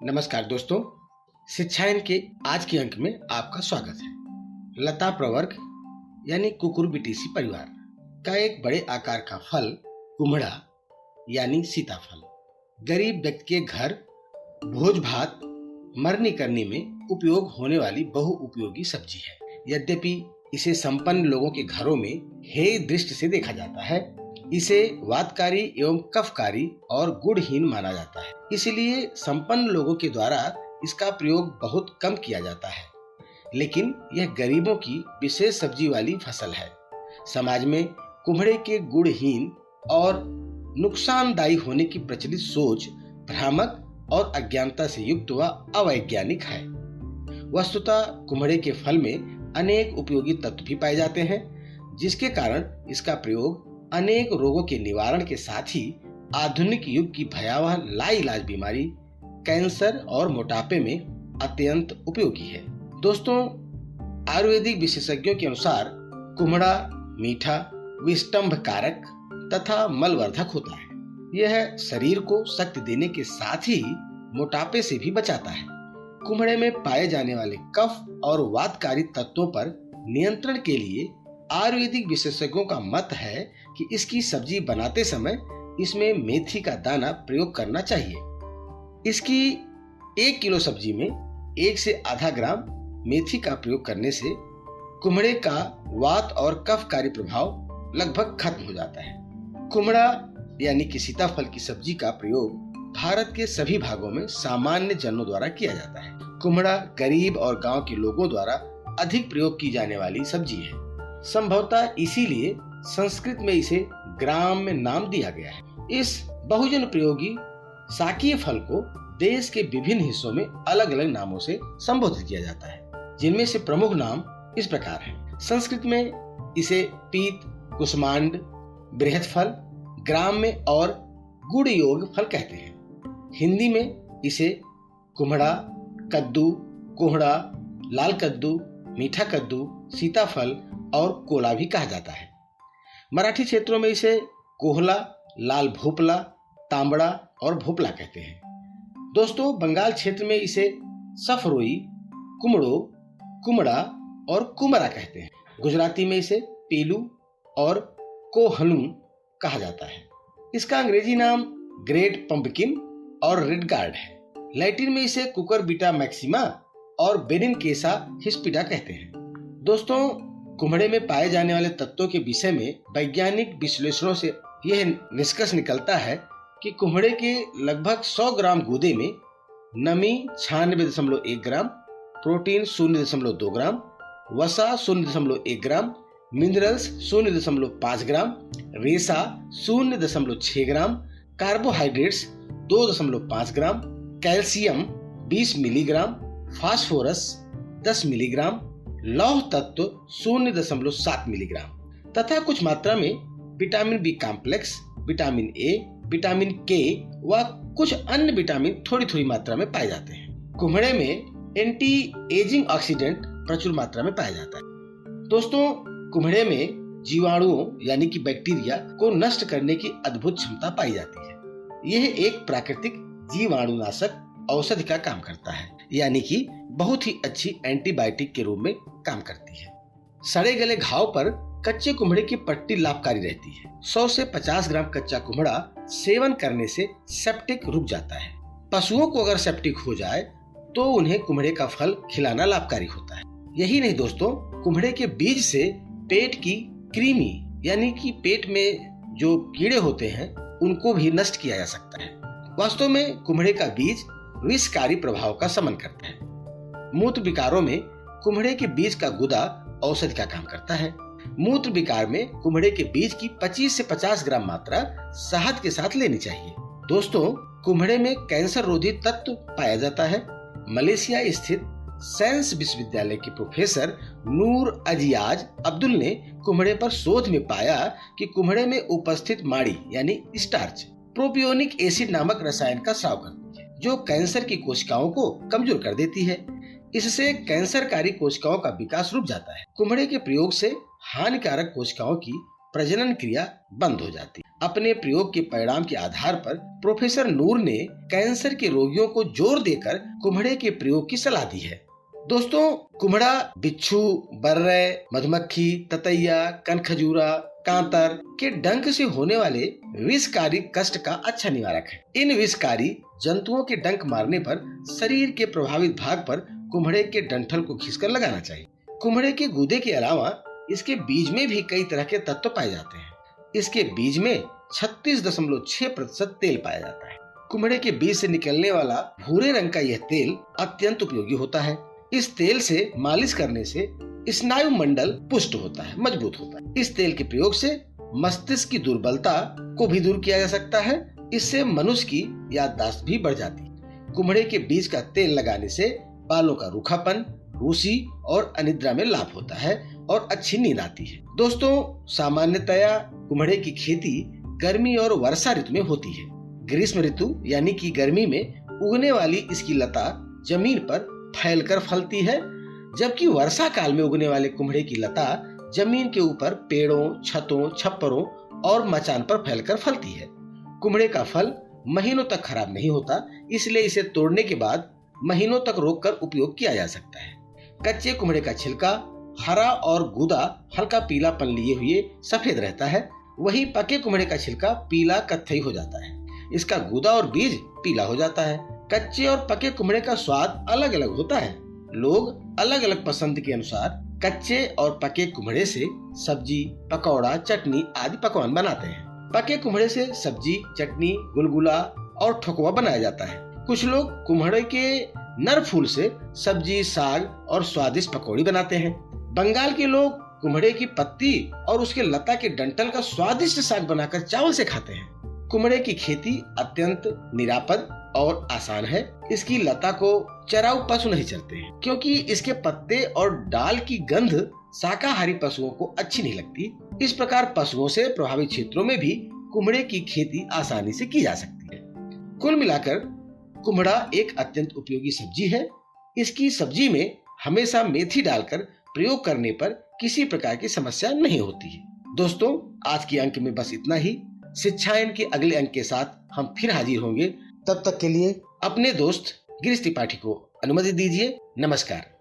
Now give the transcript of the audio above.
नमस्कार दोस्तों, शिक्षायन के आज के अंक में आपका स्वागत है। लता प्रवर्ग यानी कुकुरबिटेसी परिवार का एक बड़े आकार का फल कुम्हड़ा यानी सीताफल गरीब व्यक्ति के घर भोज भात मरनी करने में उपयोग होने वाली बहुउपयोगी सब्जी है। यद्यपि इसे संपन्न लोगों के घरों में हेय दृष्टि से देखा जाता है, इसे वातकारी एवं कफकारी और गुणहीन माना जाता है। इसलिए संपन्न लोगों के द्वारा इसका प्रयोग बहुत कम किया जाता है। लेकिन यह गरीबों की विशेष सब्जी वाली फसल है। समाज में कुम्हड़े के गुणहीन और नुकसानदायी होने की प्रचलित सोच भ्रामक और अज्ञानता से युक्त व अवैज्ञानिक है। वस्तुतः कुम्हड़े के फल में अनेक उपयोगी तत्व भी पाए जाते हैं, जिसके कारण इसका प्रयोग अनेक रोगों के निवारण के साथ ही आधुनिक युग की भयावह लाइलाज बीमारी कैंसर और मोटापे में अत्यंत उपयोगी है। दोस्तों, आयुर्वेदिक विशेषज्ञों के अनुसार कुम्हड़ा मीठा, विष्टंभ कारक तथा मलवर्धक होता है। यह शरीर को शक्ति देने के साथ ही मोटापे से भी बचाता है। कुम्हड़े में पाए जाने वाले कफ और वातकारी तत्वों पर नियंत्रण के लिए आयुर्वेदिक विशेषज्ञों का मत है कि इसकी सब्जी बनाते समय इसमें मेथी का दाना प्रयोग करना चाहिए। इसकी 1 किलो सब्जी में 1 से आधा ग्राम मेथी का प्रयोग करने से कुम्हड़े का वात और कफकारी प्रभाव लगभग खत्म हो जाता है। कुम्हड़ा यानी कि सीताफल की सब्जी का प्रयोग भारत के सभी भागों में सामान्य जनों द्वारा किया जाता है। कुम्हड़ा गरीब और गांव के लोगों द्वारा अधिक प्रयोग की जाने वाली सब्जी है। संभवतः इसीलिए संस्कृत में इसे ग्राम में नाम दिया गया है। इस बहुजन प्रयोगी साकीय फल को देश के विभिन्न हिस्सों में अलग अलग नामों से संबोधित किया जाता है, जिनमें से प्रमुख नाम इस प्रकार हैं। संस्कृत में इसे पीत, कुष्मांड, बृहत फल, ग्राम में और गुड़ योग फल कहते हैं। हिंदी में इसे कुम्हड़ा, कद्दू, कोहड़ा, लाल कद्दू, मीठा कद्दू, सीताफल और कोला भी कहा जाता है। मराठी क्षेत्रों में इसे कोहला, लाल भोपला, तांबड़ा और भोपला कहते हैं। दोस्तों, बंगाल क्षेत्र में इसे सफरोई, कुमड़ो, कुमड़ा और कुमरा कहते हैं। गुजराती में इसे पीलू और कोहलू कहा जाता है। इसका अंग्रेजी नाम ग्रेट पंपकिन और रेड गार्ड है। लैटिन में इसे कुकुरबिटा मैक्सिमा और बेनिनकेसा हिस्पिडा कहते हैं। दोस्तों, कुम्हड़े में पाए जाने वाले तत्वों के विषय में वैज्ञानिक विश्लेषणों से यह निष्कर्ष निकलता है कि कुम्हड़े के लगभग 100 ग्राम गूदे में नमी 96.1 ग्राम, प्रोटीन 0.2 ग्राम, वसा 0.1 ग्राम, मिनरल्स 0.5 ग्राम, रेशा 0.6 gram, carbohydrates 2.5 gram, calcium 20 milligram, phosphorus 10 milligram, लौह तत्व 0.7 मिलीग्राम तथा कुछ मात्रा में vitamin B complex, vitamin A, vitamin K व कुछ अन्य विटामिन थोड़ी थोड़ी मात्रा में पाए जाते हैं। कुम्हड़े में एंटी एजिंग ऑक्सीडेंट प्रचुर मात्रा में पाया जाता है। दोस्तों, कुम्हड़े में जीवाणुओं यानी कि बैक्टीरिया को नष्ट करने की अद्भुत क्षमता पाई जाती है। यह एक प्राकृतिक जीवाणुनाशक औषधि का काम करता है, यानी कि बहुत ही अच्छी एंटीबायोटिक के रूप में काम करती है। सड़े गले घाव पर कच्चे कुम्हड़े की पट्टी लाभकारी रहती है। 100 से 50 ग्राम कच्चा कुम्हड़ा सेवन करने से सेप्टिक रुक जाता है। पशुओं को अगर सेप्टिक हो जाए तो उन्हें कुम्हड़े का फल खिलाना लाभकारी होता है। यही नहीं दोस्तों, कुम्हड़े के बीज से पेट की कृमि यानी कि पेट में जो कीड़े होते हैं उनको भी नष्ट किया जा सकता है। वास्तव में कुम्हड़े का बीज विषकारी प्रभाव का शमन करता है। मूत्र विकारों में कुम्हड़े के बीज का गुदा औषधि का काम करता है। मूत्र विकार में कुम्हड़े के बीज की 25 से 50 ग्राम मात्रा शहद के साथ लेनी चाहिए। दोस्तों, कुम्हड़े में कैंसर रोधी तत्व पाया जाता है। मलेशिया स्थित साइंस विश्वविद्यालय के प्रोफेसर नूर अजियाज अब्दुल ने कुम्हड़े पर शोध में पाया कि कुम्हड़े में उपस्थित माड़ी यानी स्टार्च प्रोपियोनिक एसिड नामक रसायन का स्राव करती है, जो कैंसर की कोशिकाओं को कमजोर कर देती है। इससे कैंसरकारी कोशिकाओं का विकास रुक जाता है। कुम्हड़े के प्रयोग से हानिकारक कोशिकाओं की प्रजनन क्रिया बंद हो जाती। अपने प्रयोग के परिणाम के आधार पर प्रोफेसर नूर ने कैंसर के रोगियों को जोर देकर कुम्हड़े के प्रयोग की सलाह दी है। दोस्तों, कुम्हड़ा बिच्छू, बर्रे, मधुमक्खी, ततैया, कनखजूरा, कांतर के डंक से होने वाले विषकारी कष्ट का अच्छा निवारक है। इन विषकारी जंतुओं के डंक मारने पर शरीर के प्रभावित भाग पर कुम्हड़े के डंठल को खींचकर लगाना चाहिए। कुम्हड़े के गूदे के अलावा इसके बीज में भी कई तरह के तत्व पाए जाते हैं। इसके बीज में 36.6% तेल पाया जाता है। कुम्हड़े के बीज से निकलने वाला भूरे रंग का यह तेल अत्यंत उपयोगी होता है। इस तेल से मालिश करने से स्नायु मंडल पुष्ट होता है, मजबूत होता है। इस तेल के प्रयोग से मस्तिष्क की दुर्बलता को भी दूर किया जा सकता है। इससे मनुष्य की याददाश्त भी बढ़ जाती है। कुम्हड़े के बीज का तेल लगाने से बालों का रूखापन, रूसी और अनिद्रा में लाभ होता है और अच्छी नींद आती है। दोस्तों, सामान्यतया कुम्हड़े की खेती गर्मी और वर्षा ऋतु में होती है। ग्रीष्म ऋतु यानी कि गर्मी में उगने वाली इसकी लता जमीन पर फैलकर फलती है, जबकि वर्षा काल में उगने वाले कुम्हड़े की लता जमीन के ऊपर पेड़ों, छतों, छप्परों और मचान पर फैलकर फलती है। कुम्हड़े का फल महीनों तक खराब नहीं होता, इसलिए इसे तोड़ने के बाद महीनों तक रोककर उपयोग किया जा सकता है। कच्चे कुम्हड़े का छिलका हरा और गूदा हल्का पीलापन लिए हुए सफेद रहता है, वहीं पके कुम्हड़े का छिलका पीला कत्थई हो जाता है। इसका गूदा और बीज पीला हो जाता है। कच्चे और पके कुम्हड़े का स्वाद अलग अलग होता है। लोग अलग अलग पसंद के अनुसार कच्चे और पके कुम्हड़े से सब्जी, पकौड़ा, चटनी आदि पकवान बनाते हैं। पके कुम्हड़े से सब्जी, चटनी, गुलगुला और ठोकवा बनाया जाता है। कुछ लोग कुम्हड़े के नर फूल से सब्जी, साग और स्वादिष्ट पकौड़ी बनाते हैं। बंगाल के लोग कुम्हड़े की पत्ती और उसके लता के डंठल का स्वादिष्ट साग बनाकर चावल से खाते हैं। कुम्हड़े की खेती अत्यंत निरापद और आसान है। इसकी लता को चराऊ पशु नहीं चरते हैं, क्योंकि इसके पत्ते और डाल की गंध शाकाहारी पशुओं को अच्छी नहीं लगती। इस प्रकार पशुओं से प्रभावित क्षेत्रों में भी कुम्हड़े की खेती आसानी से की जा सकती है। कुल मिलाकर कुम्हड़ा एक अत्यंत उपयोगी सब्जी है। इसकी सब्जी में हमेशा मेथी डालकर प्रयोग करने पर किसी प्रकार की समस्या नहीं होती है। दोस्तों, आज के अंक में बस इतना ही। शिक्षायन के अगले अंक के साथ हम फिर हाजिर होंगे। तब तक के लिए अपने दोस्त गिरीश त्रिपाठी को अनुमति दीजिए। नमस्कार।